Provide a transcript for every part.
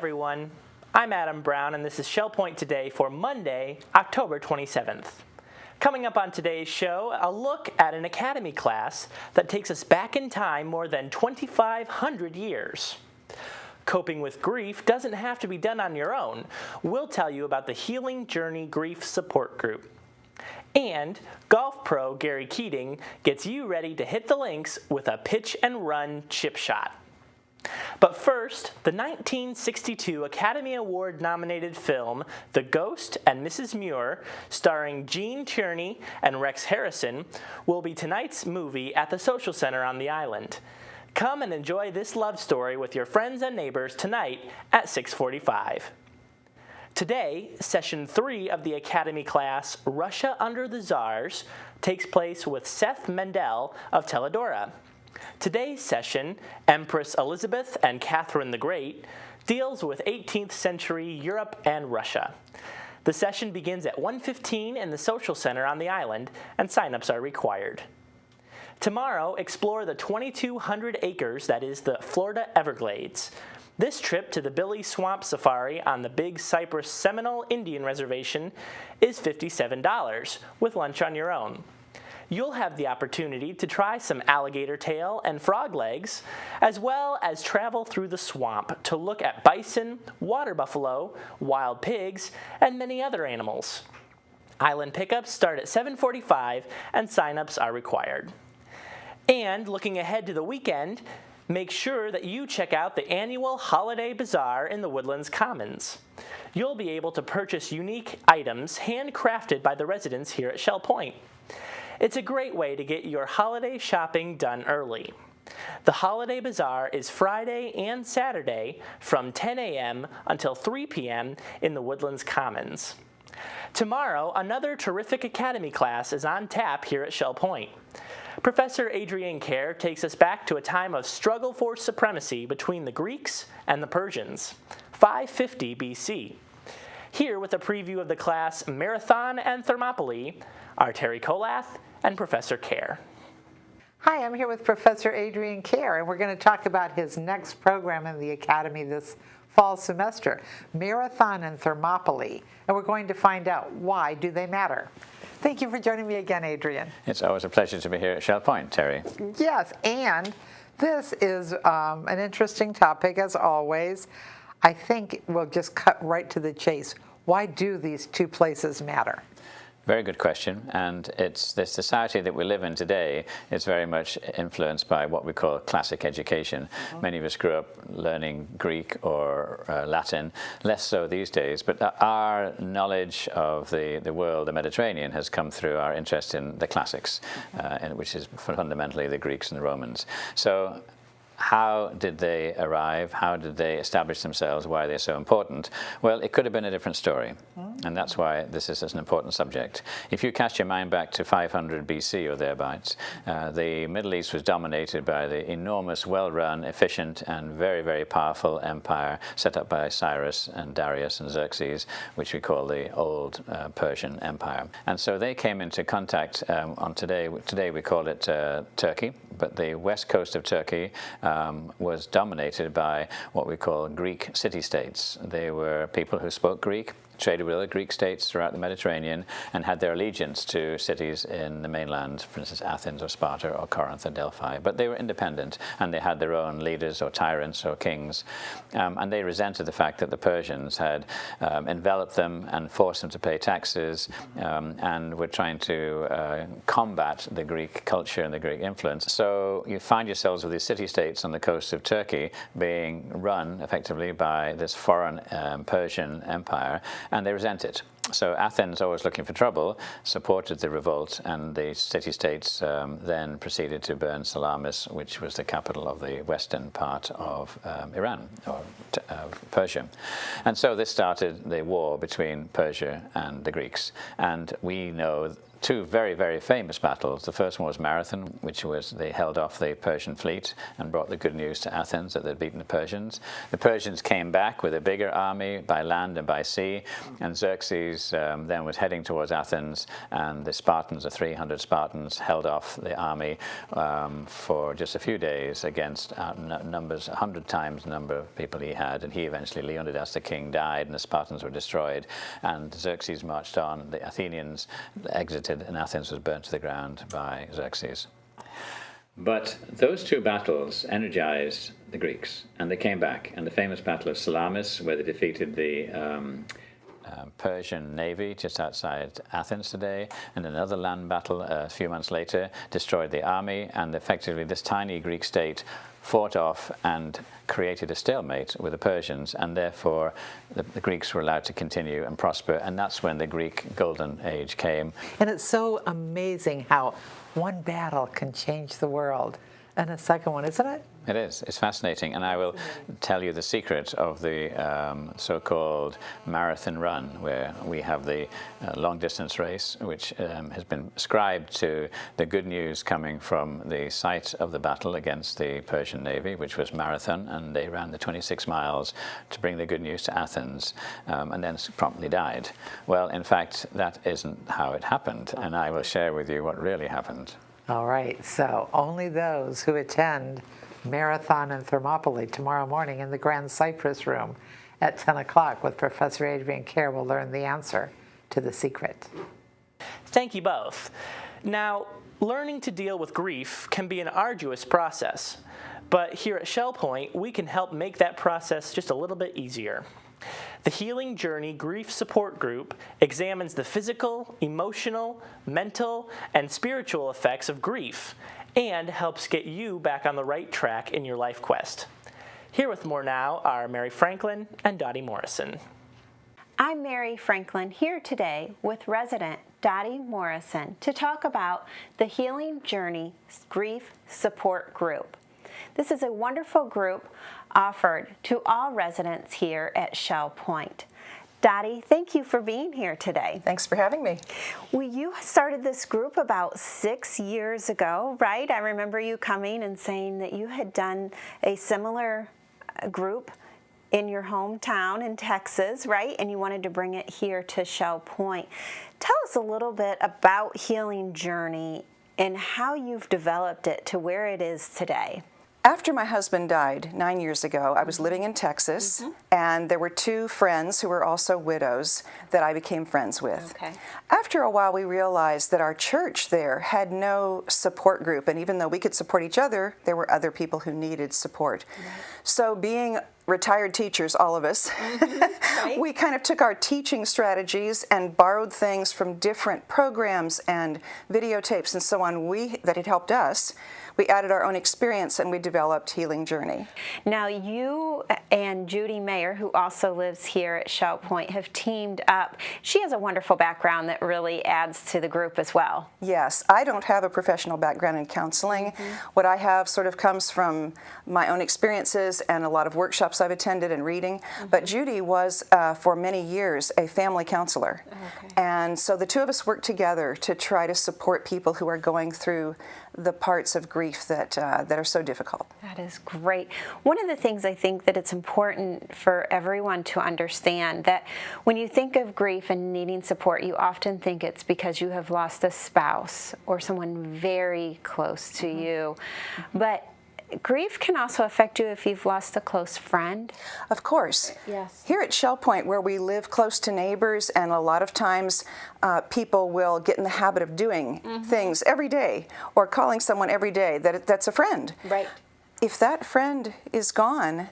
everyone, I'm Adam Brown and this is Shell Point Today for Monday, October 27th. Coming up on today's show, a look at an academy class that takes us back in time more than 2,500 years. Coping with grief doesn't have to be done on your own. We'll tell you about the Healing Journey Grief Support Group. And golf pro Gary Keating gets you ready to hit the links with a pitch and run chip shot. But first, the 1962 Academy Award nominated film The Ghost and Mrs. Muir, starring Gene Tierney and Rex Harrison, will be tonight's movie at the Social Center on the island. Come and enjoy this love story with your friends and neighbors tonight at 6:45. Today, Session 3 of the Academy class Russia Under the Tsars takes place with Seth Mendel of Teledora. Today's session, Empress Elizabeth and Catherine the Great, deals with 18th century Europe and Russia. The session begins at 1:15 in the Social Center on the island, and sign-ups are required. Tomorrow, explore the 2,200 acres that is the Florida Everglades. This trip to the Billy Swamp Safari on the Big Cypress Seminole Indian Reservation is $57, with lunch on your own. You'll have the opportunity to try some alligator tail and frog legs, as well as travel through the swamp to look at bison, water buffalo, wild pigs, and many other animals. Island pickups start at 7:45 and sign-ups are required. And looking ahead to the weekend, make sure that you check out the annual Holiday Bazaar in the Woodlands Commons. You'll be able to purchase unique items handcrafted by the residents here at Shell Point. It's a great way to get your holiday shopping done early. The Holiday Bazaar is Friday and Saturday from 10 a.m. until 3 p.m. in the Woodlands Commons. Tomorrow, another terrific Academy class is on tap here at Shell Point. Professor Adrian Kerr takes us back to a time of struggle for supremacy between the Greeks and the Persians, 550 BC. Here with a preview of the class Marathon and Thermopylae are Terry Kolath and Professor Kerr. Hi, I'm here with Professor Adrian Kerr, and we're going to talk about his next program in the Academy this fall semester, Marathon and Thermopylae, and we're going to find out why do they matter. Thank you for joining me again, Adrian. It's always a pleasure to be here at Shell Point, Terry. Yes, and this is an interesting topic, as always. I think we'll just cut right to the chase. Why do these two places matter? Very good question, and it's the society that we live in today is very much influenced by what we call classic education. Many of us grew up learning Greek or Latin, less so these days, but our knowledge of the world, the Mediterranean, has come through our interest in the classics, which is fundamentally the Greeks and the Romans. So how did they arrive? How did they establish themselves? Why are they so important? Well, it could have been a different story, and that's why this is such an important subject. If you cast your mind back to 500 BC or thereabouts, the Middle East was dominated by the enormous, well-run, efficient, and very, very powerful empire set up by Cyrus and Darius and Xerxes, which we call the Old Persian Empire. And so they came into contact on today we call it Turkey, but the west coast of Turkey was dominated by what we call Greek city-states. They were people who spoke Greek, traded with other Greek states throughout the Mediterranean, and had their allegiance to cities in the mainland, for instance Athens or Sparta or Corinth or Delphi. But they were independent, and they had their own leaders or tyrants or kings, and they resented the fact that the Persians had enveloped them and forced them to pay taxes, and were trying to combat the Greek culture and the Greek influence. So you find yourselves with these city-states on the coast of Turkey being run effectively by this foreign Persian empire, and they resent it. So Athens, always looking for trouble, supported the revolt, and the city-states then proceeded to burn Salamis, which was the capital of the western part of Iran, or Persia. And so this started the war between Persia and the Greeks. And we know two very, very famous battles. The first one was Marathon, which was they held off the Persian fleet and brought the good news to Athens that they'd beaten the Persians. The Persians came back with a bigger army by land and by sea, and Xerxes then was heading towards Athens, and the Spartans, the 300 Spartans, held off the army for just a few days against numbers, 100 times the number of people he had, and he eventually, Leonidas the king, died, and the Spartans were destroyed, and Xerxes marched on. The Athenians exited, and Athens was burnt to the ground by Xerxes. But those two battles energized the Greeks, and they came back. And the famous Battle of Salamis, where they defeated the Persian navy just outside Athens today, and another land battle a few months later destroyed the army, and effectively this tiny Greek state fought off and created a stalemate with the Persians, and therefore the Greeks were allowed to continue and prosper, and that's when the Greek Golden Age came. And it's so amazing how one battle can change the world, and a second one, isn't it? It is. It's fascinating, and I will tell you the secret of the so-called marathon run, where we have the long-distance race, which has been ascribed to the good news coming from the site of the battle against the Persian navy, which was Marathon, and they ran the 26 miles to bring the good news to Athens, and then promptly died. Well, in fact, that isn't how it happened, and I will share with you what really happened. All right, so only those who attend Marathon and Thermopylae tomorrow morning in the Grand Cypress Room at 10 o'clock with Professor Adrian Kerr will learn the answer to the secret. Thank you both. Now, learning to deal with grief can be an arduous process, but here at Shell Point, we can help make that process just a little bit easier. The Healing Journey Grief Support Group examines the physical, emotional, mental, and spiritual effects of grief and helps get you back on the right track in your life quest. Here with more now are Mary Franklin and Dotty Morrison. I'm Mary Franklin, here today with resident Dotty Morrison to talk about the Healing Journey Grief Support Group. This is a wonderful group offered to all residents here at Shell Point. Dotty, thank you for being here today. Thanks for having me. Well, you started this group about 6 years ago, right? I remember you coming and saying that you had done a similar group in your hometown in Texas, right? And you wanted to bring it here to Shell Point. Tell us a little bit about Healing Journey and how you've developed it to where it is today. After my husband died 9 years ago, I was living in Texas, and there were two friends who were also widows that I became friends with. Okay. After a while, we realized that our church there had no support group, and even though we could support each other, there were other people who needed support. So being retired teachers, all of us, Right. we kind of took our teaching strategies and borrowed things from different programs and videotapes and so on that had helped us. We added our own experience, and we developed Healing Journey. Now, you and Judy Mayer, who also lives here at Shell Point, have teamed up. She has a wonderful background that really adds to the group as well. Yes, I don't have a professional background in counseling. What I have sort of comes from my own experiences and a lot of workshops I've attended and reading. But Judy was, for many years, a family counselor. Okay. And so the two of us worked together to try to support people who are going through the parts of grief that are so difficult. That is great. One of the things I think that it's important for everyone to understand that when you think of grief and needing support, you often think it's because you have lost a spouse or someone very close to you. But grief can also affect you if you've lost a close friend. Of course. Yes. Here at Shell Point, where we live close to neighbors, and a lot of times people will get in the habit of doing things every day or calling someone every day that's a friend. Right. If that friend is gone,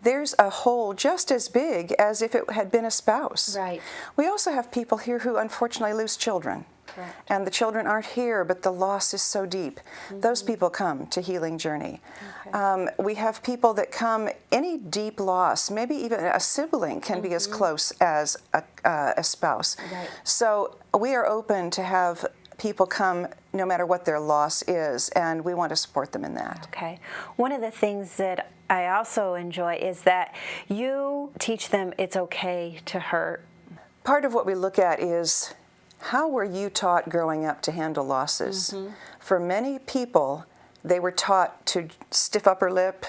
there's a hole just as big as if it had been a spouse. Right. We also have people here who unfortunately lose children. Correct. And the children aren't here, but the loss is so deep. Those people come to Healing Journey. Okay. We have people that come, any deep loss, maybe even a sibling can be as close as a spouse. Right. So we are open to have people come no matter what their loss is, and we want to support them in that. Okay. One of the things that I also enjoy is that you teach them it's okay to hurt. Part of what we look at is how were you taught growing up to handle losses? For many people, they were taught to stiff upper lip,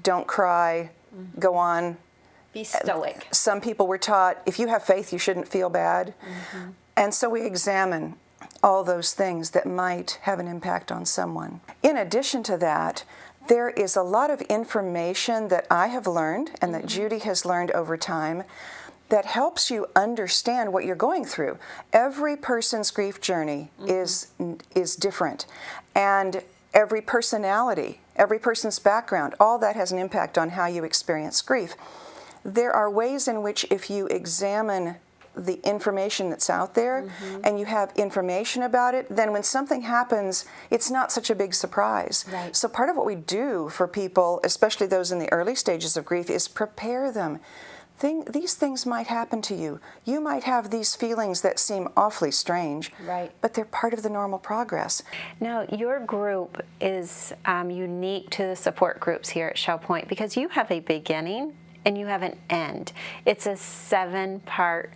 don't cry, go on. Be stoic. Some people were taught, if you have faith, you shouldn't feel bad. And so we examine all those things that might have an impact on someone. In addition to that, there is a lot of information that I have learned and that Judy has learned over time that helps you understand what you're going through. Every person's grief journey is different, and every personality, every person's background, all that has an impact on how you experience grief. There are ways in which if you examine the information that's out there and you have information about it, then when something happens, it's not such a big surprise. Right. So part of what we do for people, especially those in the early stages of grief, is prepare them. These things might happen to you. You might have these feelings that seem awfully strange, but they're part of the normal progress. Now, your group is unique to the support groups here at Shell Point because you have a beginning and you have an end. It's a 7-part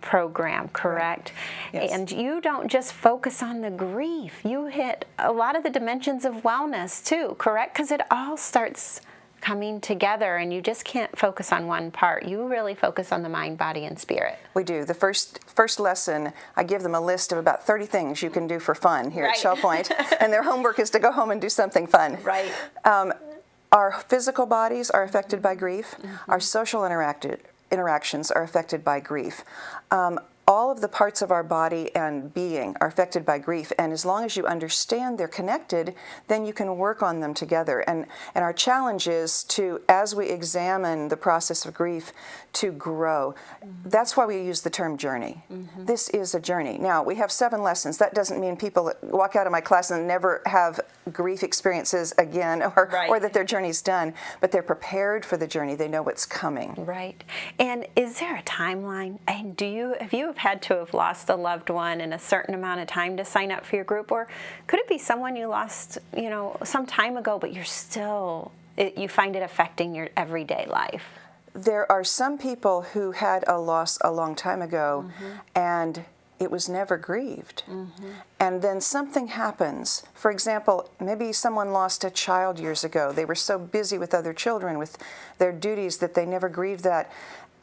program, correct? Right. Yes. And you don't just focus on the grief. You hit a lot of the dimensions of wellness too, correct? Because it all starts coming together and you just can't focus on one part. You really focus on the mind, body, and spirit. We do. The first lesson, I give them a list of about 30 things you can do for fun here at Shell Point, and their homework is to go home and do something fun. Right. Our physical bodies are affected by grief. Our social interactions are affected by grief. All of the parts of our body and being are affected by grief, and as long as you understand they're connected, then you can work on them together. And our challenge is to, as we examine the process of grief, to grow. That's why we use the term journey. This is a journey. Now, we have 7 lessons. That doesn't mean people walk out of my class and never have grief experiences again, or that their journey's done, but they're prepared for the journey. They know what's coming. Right. And is there a timeline? And have you had to have lost a loved one in a certain amount of time to sign up for your group, or could it be someone you lost, some time ago, but you're still, you find it affecting your everyday life? There are some people who had a loss a long time ago, and it was never grieved. And then something happens. For example, maybe someone lost a child years ago. They were so busy with other children, with their duties, that they never grieved that.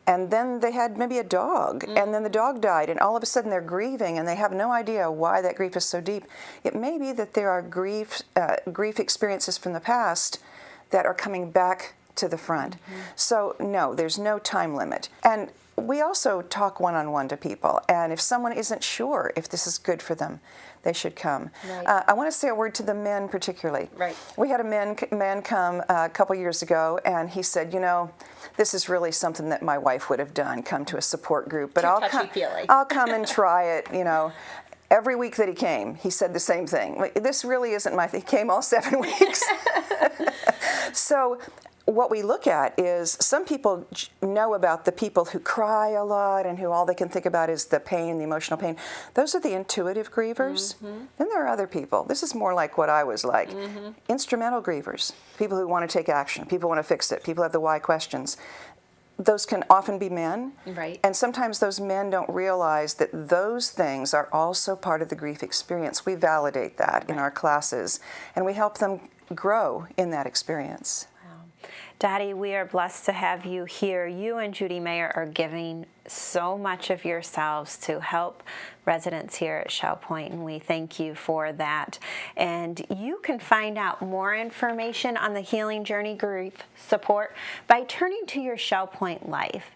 And then they had maybe a dog, and then the dog died, and all of a sudden they're grieving, and they have no idea why that grief is so deep. It may be that there are grief experiences from the past that are coming back to the front. So no, there's no time limit. And we also talk one-on-one to people, and if someone isn't sure if this is good for them, they should come. I want to say a word to the men particularly. We had a man come a couple years ago, and he said, this is really something that my wife would have done, come to a support group, but I'll come and try it, Every week that he came, he said the same thing. This really isn't my thing. He came all 7 weeks. So what we look at is some people know about the people who cry a lot and who all they can think about is the pain, the emotional pain. Those are the intuitive grievers. Then there are other people. This is more like what I was like. Instrumental grievers, people who want to take action, people want to fix it, people have the why questions. Those can often be men, and sometimes those men don't realize that those things are also part of the grief experience. We validate that in our classes, and we help them grow in that experience. Dotty, we are blessed to have you here. You and Judy Mayer are giving so much of yourselves to help residents here at Shell Point, and we thank you for that. And you can find out more information on the Healing Journey Grief Support by turning to your Shell Point Life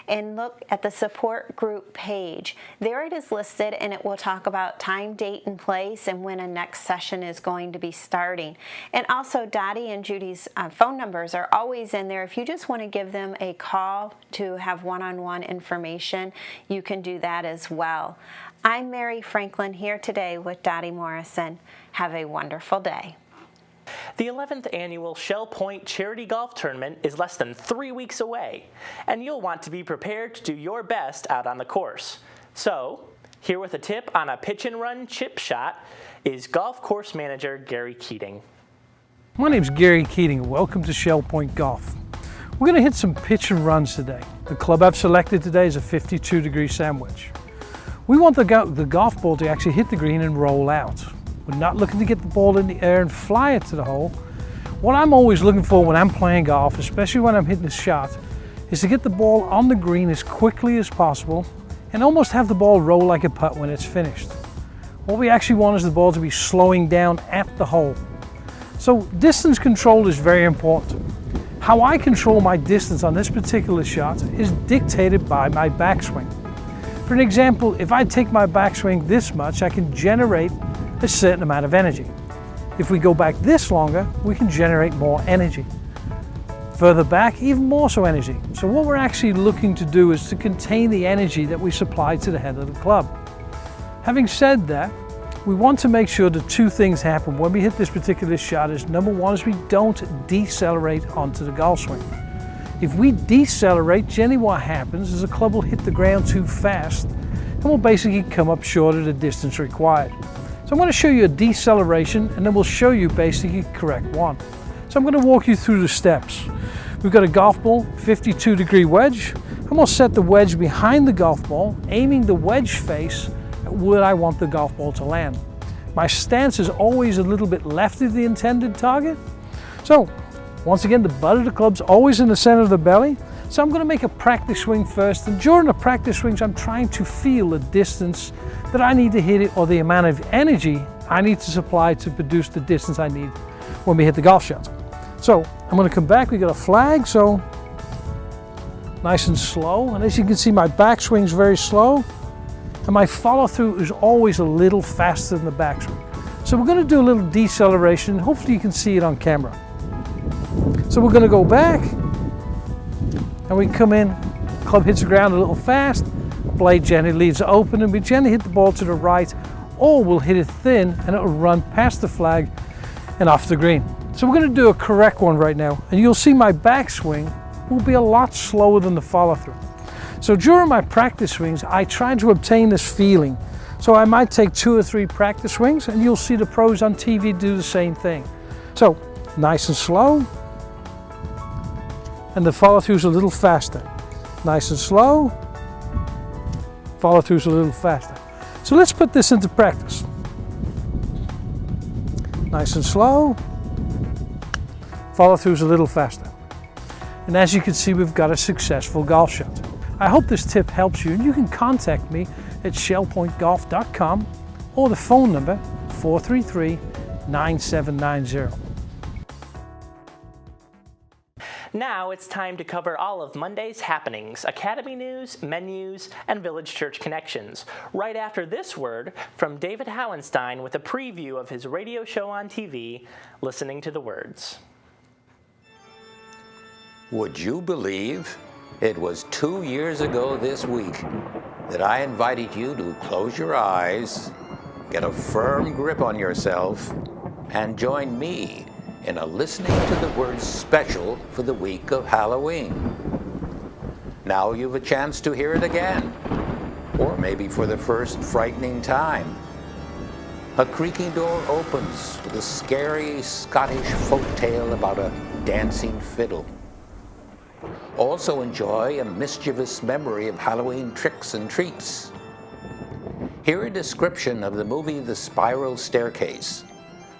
and look at the support group page. There it is listed, and it will talk about time, date, and place, and when a next session is going to be starting. And also, Dotty and Judy's phone numbers are always in there. If you just want to give them a call to have one-on-one information, you can do that as well. I'm Mary Franklin here today with Dotty Morrison. Have a wonderful day. The 11th annual Shell Point Charity Golf Tournament is less than 3 weeks away, and you'll want to be prepared to do your best out on the course. So, here with a tip on a pitch and run chip shot is golf course manager Gary Keating. My name's Gary Keating, and welcome to Shell Point Golf. We're going to hit some pitch and runs today. The club I've selected today is a 52-degree sandwich. We want the golf ball to actually hit the green and roll out. We're not looking to get the ball in the air and fly it to the hole. What I'm always looking for when I'm playing golf, especially when I'm hitting a shot, is to get the ball on the green as quickly as possible and almost have the ball roll like a putt when it's finished. What we actually want is the ball to be slowing down at the hole. So distance control is very important. How I control my distance on this particular shot is dictated by my backswing. For an example, if I take my backswing this much, I can generate a certain amount of energy. If we go back this longer, we can generate more energy. Further back, even more so energy. So what we're actually looking to do is to contain the energy that we supply to the head of the club. Having said that, we want to make sure that two things happen when we hit this particular shot. Is number one is we don't decelerate onto the golf swing. If we decelerate, generally what happens is the club will hit the ground too fast and will basically come up short of the distance required. So I'm going to show you a deceleration and then we'll show you basically correct one. So I'm going to walk you through the steps. We've got a golf ball, 52-degree wedge, and we'll set the wedge behind the golf ball, aiming the wedge face at where I want the golf ball to land. My stance is always a little bit left of the intended target. So once again, the butt of the club's always in the center of the belly. So I'm going to make a practice swing first, and during the practice swings I'm trying to feel the distance that I need to hit it, or the amount of energy I need to supply to produce the distance I need when we hit the golf shot. So I'm going to come back, we got a flag, so nice and slow, and as you can see my backswing's very slow, and my follow through is always a little faster than the backswing. So we're going to do a little deceleration, hopefully you can see it on camera. So we're going to go back, and we come in, club hits the ground a little fast, blade gently leaves it open, and we gently hit the ball to the right, or we'll hit it thin and it'll run past the flag and off the green. So we're going to do a correct one right now, and you'll see my backswing will be a lot slower than the follow through. So during my practice swings, I try to obtain this feeling. So I might take 2 or 3 practice swings, and you'll see the pros on TV do the same thing. So nice and slow, and the follow through's a little faster. Nice and slow, follow through's a little faster. So let's put this into practice. Nice and slow, follow through's a little faster. And as you can see, we've got a successful golf shot. I hope this tip helps you, and you can contact me at shellpointgolf.com or the phone number 433-9790. Now it's time to cover all of Monday's happenings, academy news, menus, and village church connections. Right after this word from David Howenstein with a preview of his radio show on TV, Listening to the Words. Would you believe it was 2 years ago this week that I invited you to close your eyes, get a firm grip on yourself, and join me in a Listening to the Words special for the week of Halloween. Now you've a chance to hear it again, or maybe for the first frightening time. A creaking door opens with a scary Scottish folktale about a dancing fiddle. Also enjoy a mischievous memory of Halloween tricks and treats. Hear a description of the movie The Spiral Staircase,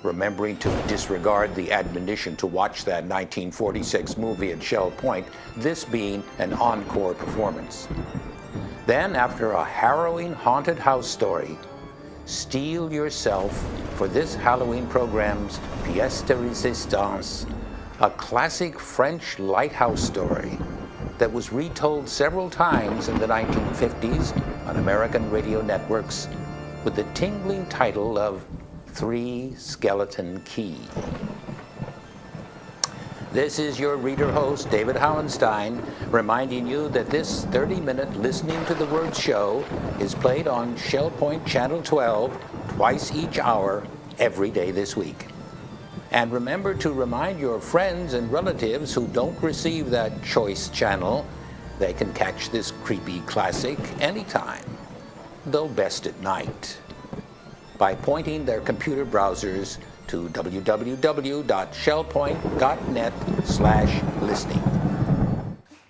remembering to disregard the admonition to watch that 1946 movie at Shell Point, this being an encore performance. Then, after a harrowing haunted house story, steel yourself for this Halloween program's pièce de résistance, a classic French lighthouse story that was retold several times in the 1950s on American radio networks with the tingling title of 3 Skeleton Key. This is your reader host, David Howenstein, reminding you that this 30-minute Listening to the Words show is played on Shell Point Channel 12 twice each hour every day this week. And remember to remind your friends and relatives who don't receive that choice channel they can catch this creepy classic anytime, though best at night, by pointing their computer browsers to www.shellpoint.net/listening.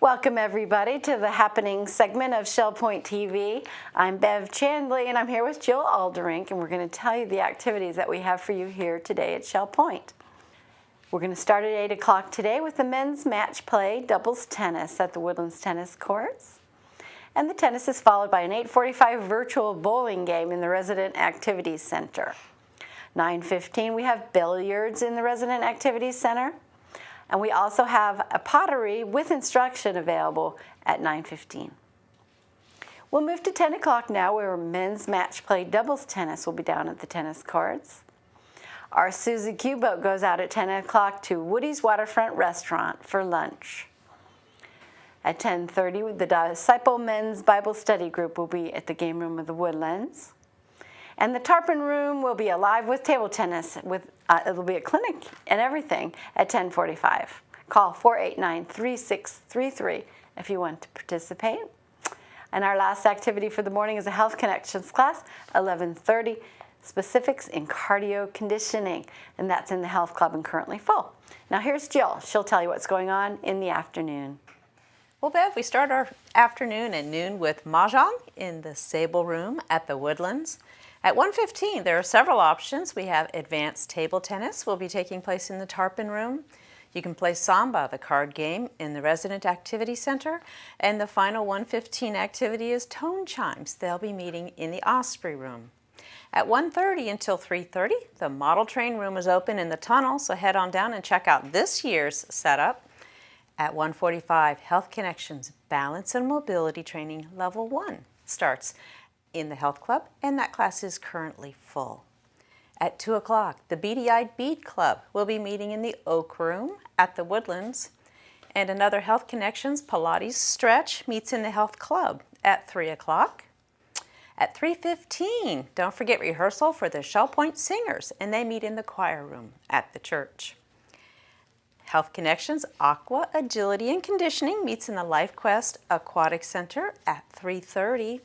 Welcome everybody to the happening segment of Shell Point TV. I'm Bev Chandley and I'm here with Jill Alderink, and we're going to tell you the activities that we have for you here today at Shell Point. We're going to start at 8 o'clock today with the men's match play doubles tennis at the Woodlands Tennis Courts. And the tennis is followed by an 8:45 virtual bowling game in the Resident Activities Center. 9:15 we have billiards in the Resident Activities Center. And we also have a pottery with instruction available at 9:15. We'll move to 10 o'clock now, where men's match play doubles tennis will be down at the tennis courts. Our Suzy Q boat goes out at 10 o'clock to Woody's Waterfront Restaurant for lunch. At 10:30, the Disciple Men's Bible Study Group will be at the game room of the Woodlands. And the Tarpon Room will be alive with table tennis. It'll be a clinic and everything at 10:45. Call 489-3633 if you want to participate. And our last activity for the morning is a Health Connections class, 11:30, specifics in cardio conditioning. And that's in the Health Club and currently full. Now here's Jill. She'll tell you what's going on in the afternoon. Well, Bev, we start our afternoon at noon with Mahjong in the Sable Room at the Woodlands. At 1:15, there are several options. We have advanced table tennis will be taking place in the Tarpon Room. You can play Samba, the card game, in the Resident Activity Center. And the final 1:15 activity is tone chimes. They'll be meeting in the Osprey Room. At 1:30 until 3:30, the model train room is open in the tunnel, so head on down and check out this year's setup. At 1:45, Health Connections Balance and Mobility Training Level 1 starts in the Health Club, and that class is currently full. At 2 o'clock, the Beady-Eyed Bead Club will be meeting in the Oak Room at the Woodlands, and another Health Connections Pilates Stretch meets in the Health Club at 3 o'clock. At 3:15, don't forget rehearsal for the Shell Point Singers, and they meet in the choir room at the church. Health Connections Aqua Agility and Conditioning meets in the LifeQuest Aquatic Center at 3:30.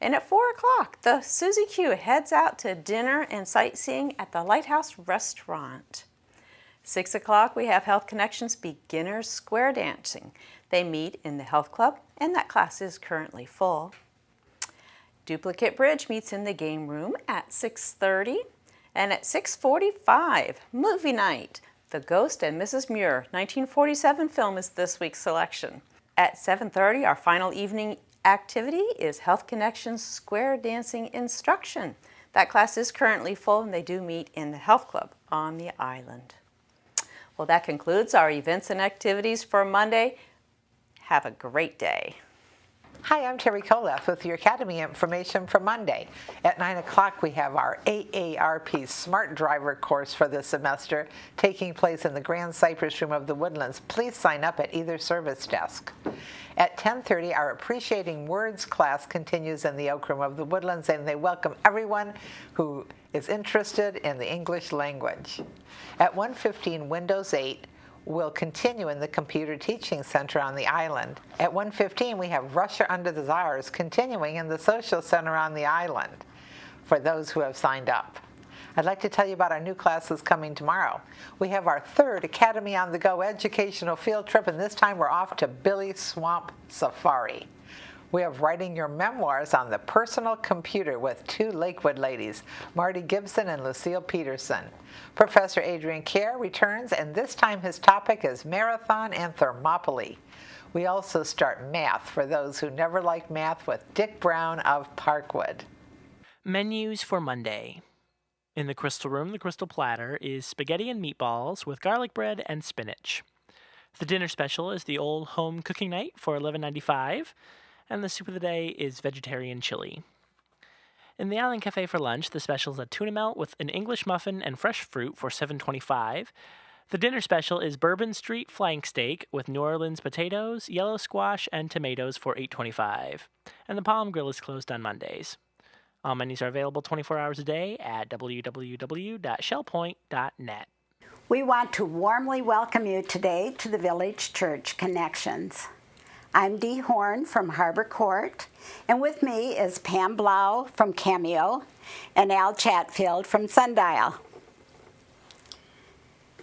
And at 4 o'clock, the Suzy Q heads out to dinner and sightseeing at the Lighthouse Restaurant. 6 o'clock, we have Health Connections Beginners Square Dancing. They meet in the Health Club, and that class is currently full. Duplicate Bridge meets in the game room at 6:30. And at 6:45, Movie Night. The Ghost and Mrs. Muir 1947 film is this week's selection. At 7:30, our final evening activity is Health Connections Square Dancing Instruction. That class is currently full, and they do meet in the Health Club on the island. Well, that concludes our events and activities for Monday. Have a great day. Hi, I'm Terry Kolef with your Academy information for Monday. At 9 o'clock, we have our AARP Smart Driver course for the semester taking place in the Grand Cypress Room of the Woodlands. Please sign up at either service desk. At 10:30, our Appreciating Words class continues in the Oak Room of the Woodlands, and they welcome everyone who is interested in the English language. At 1:15, Windows 8 will continue in the Computer Teaching Center on the island. At 1:15, we have Russia Under the Czars continuing in the Social Center on the island for those who have signed up. I'd like to tell you about our new classes coming tomorrow. We have our third Academy on the Go educational field trip, and this time we're off to Billy Swamp Safari. We have Writing Your Memoirs on the Personal Computer with two Lakewood ladies, Marty Gibson and Lucille Peterson. Professor Adrian Kerr returns, and this time his topic is Marathon and Thermopylae. We also start math for those who never liked math with Dick Brown of Parkwood. Menus for Monday. In the Crystal Room, the Crystal Platter is spaghetti and meatballs with garlic bread and spinach. The dinner special is the Old Home Cooking Night for $11.95. And the soup of the day is vegetarian chili. In the Island Cafe for lunch, the special is a tuna melt with an English muffin and fresh fruit for $7.25. The dinner special is Bourbon Street flank steak with New Orleans potatoes, yellow squash, and tomatoes for $8.25. And the Palm Grill is closed on Mondays. All menus are available 24 hours a day at www.shellpoint.net. We want to warmly welcome you today to the Village Church Connections. I'm Dee Horne from Harbor Court, and with me is Pam Blough from Cameo and Al Chatfield from Sundial.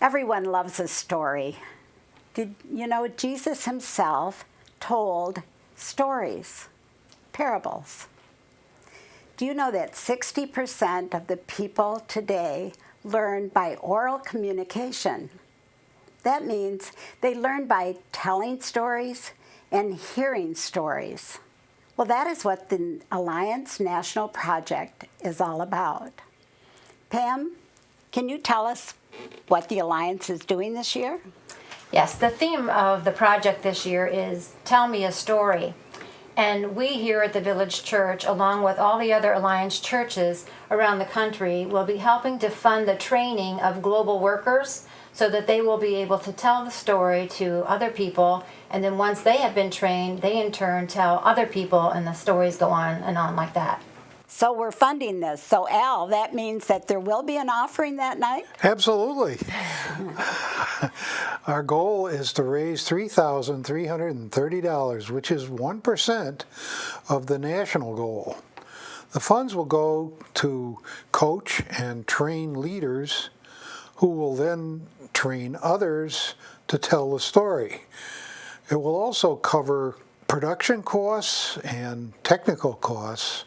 Everyone loves a story. Did you know Jesus himself told stories, parables. Do you know that 60% of the people today learn by oral communication? That means they learn by telling stories and hearing stories. Well, that is what the Alliance National Project is all about. Pam, can you tell us what the Alliance is doing this year? Yes, the theme of the project this year is Tell Me a Story. And we here at the Village Church, along with all the other Alliance churches around the country, will be helping to fund the training of global workers so that they will be able to tell the story to other people. And then once they have been trained, they in turn tell other people, and the stories go on and on like that. So we're funding this. So Al, that means that there will be an offering that night? Absolutely. Our goal is to raise $3,330, which is 1% of the national goal. The funds will go to coach and train leaders who will then train others to tell the story. It will also cover production costs and technical costs.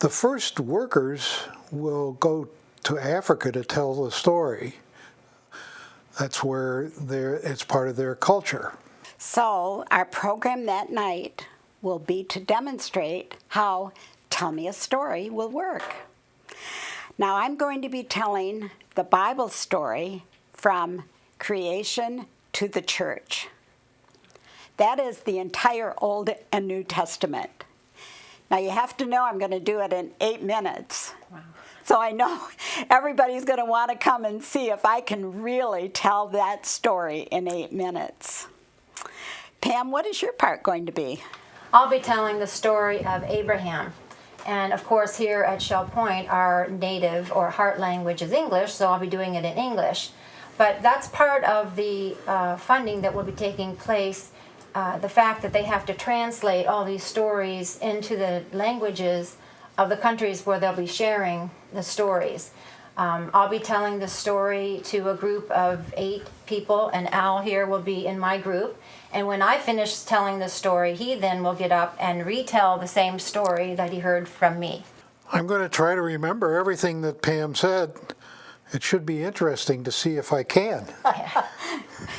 The first workers will go to Africa to tell the story. That's where it's part of their culture. So our program that night will be to demonstrate how Tell Me a Story will work. Now I'm going to be telling the Bible story from creation to the church. That is the entire Old and New Testament. Now you have to know I'm going to do it in 8 minutes. Wow. So I know everybody's going to want to come and see if I can really tell that story in 8 minutes. Pam, what is your part going to be? I'll be telling the story of Abraham. And of course here at Shell Point, our native or heart language is English, so I'll be doing it in English. But that's part of the funding that will be taking place. The fact that they have to translate all these stories into the languages of the countries where they'll be sharing the stories. I'll be telling the story to a group of 8 people, and Al here will be in my group. And when I finish telling the story, he then will get up and retell the same story that he heard from me. I'm going to try to remember everything that Pam said. It should be interesting to see if I can.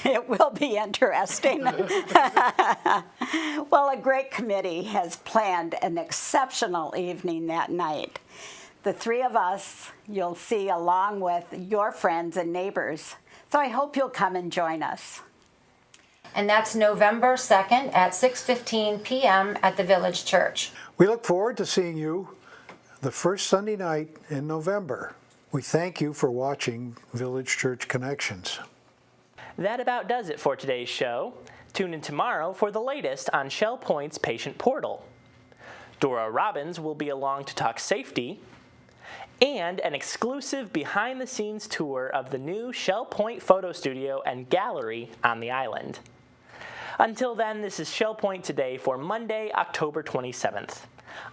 It will be interesting. Well, a great committee has planned an exceptional evening that night. The 3 of us you'll see along with your friends and neighbors. So I hope you'll come and join us. And that's November 2nd at 6:15 p.m. at the Village Church. We look forward to seeing you the first Sunday night in November. We thank you for watching Village Church Connections. That about does it for today's show. Tune in tomorrow for the latest on Shell Point's patient portal. Dora Robbins will be along to talk safety, and an exclusive behind-the-scenes tour of the new Shell Point photo studio and gallery on the island. Until then, this is Shell Point Today for Monday, October 27th.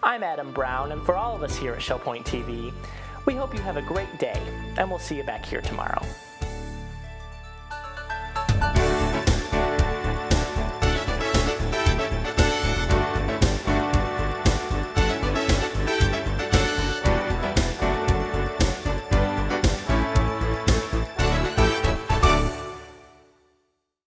I'm Adam Brown, and for all of us here at Shell Point TV, we hope you have a great day, and we'll see you back here tomorrow.